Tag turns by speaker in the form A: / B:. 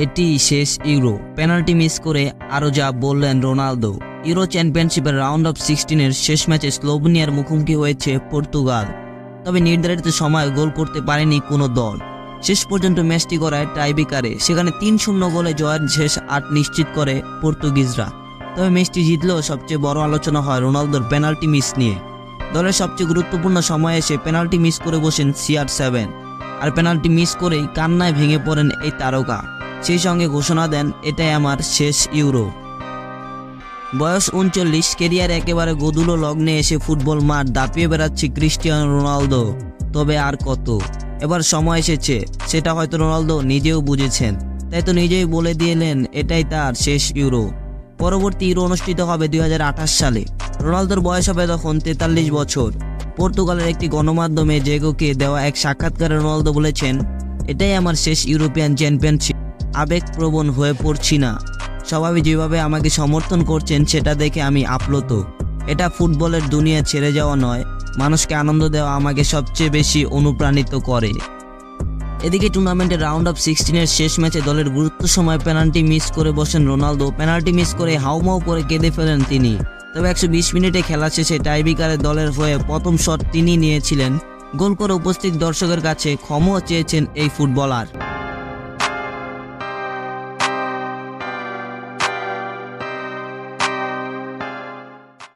A: এটি শেষ euro, penalty miss করে আরও যা বললেন রোনালদো। ইউরো চ্যাম্পিয়নশিপের রাউন্ড অফ 16-এর শেষ ম্যাচে স্লোভেনিয়ার মুখোমুখি হয়েছে পর্তুগাল, তবে নির্ধারিত সময়ে গোল করতে পারেনি কোনো দল। শেষ পর্যন্ত ম্যাচটি গড়ায় টাইব্রেকারে, সেখানে 3-0 গোলে জয়ের শেষ 8 নিশ্চিত করে পর্তুগিজরা। তবে ম্যাচটি জিতলেও সবচেয়ে বড় আলোচনা হয় রোনালদোর পেনাল্টি মিস নিয়ে। দলের সবচেয়ে গুরুত্বপূর্ণ সময়ে এসে পেনাল্টি মিস করে বসেন CR7, আর পেনাল্টি মিস করেই কান্নায় ভেঙে পড়েন এই তারকা। সেই সঙ্গে ঘোষণা দেন, এটাই আমার শেষ ইউরো। বয়স 39, কেরিয়ারে একেবারে গোধূলো লগ্নে এসে ফুটবল মাঠ দাপিয়ে বেড়াচ্ছে ক্রিস্টিয়ানো রোনালদো। তবে আর কত, এবার সময় এসেছে, সেটা হয়তো রোনালদো নিজেও বুঝেছেন। তাই তো নিজেই বলে দিলেন এটাই তার শেষ ইউরো। পরবর্তী ইউরো অনুষ্ঠিত হবে 2028 সালে। রোনালদোর বয়স হবে তখন 43 বছর। পর্তুগালের একটি গণমাধ্যমে জেগোকে দেওয়া এক সাক্ষাৎকারে রোনালদো বলেছেন, এটাই আমার শেষ ইউরোপিয়ান চ্যাম্পিয়নশিপ। আবেগপ্রবণ হয়ে পড়ছি না, সবাই যেভাবে আমাকে সমর্থন করছেন সেটা দেখে আমি আপ্লুত। এটা ফুটবলের দুনিয়া ছেড়ে যাওয়া নয়, মানুষকে আনন্দ দেওয়া আমাকে সবচেয়ে বেশি অনুপ্রাণিত করে। এদিকে টুর্নামেন্টের রাউন্ড অফ 16-এর শেষ ম্যাচে দলের গুরুত্ব সময় পেনাল্টি মিস করে বসেন রোনালদো। পেনাল্টি মিস করে হাউমাউ করে কেঁদে ফেলেন তিনি। তবে 120 মিনিটে খেলা শেষে টাইব্রেকারে দলের হয়ে প্রথম শট তিনি নিয়েছিলেন। গোল করে উপস্থিত দর্শকের কাছে ক্ষমা চেয়েছেন এই ফুটবলার।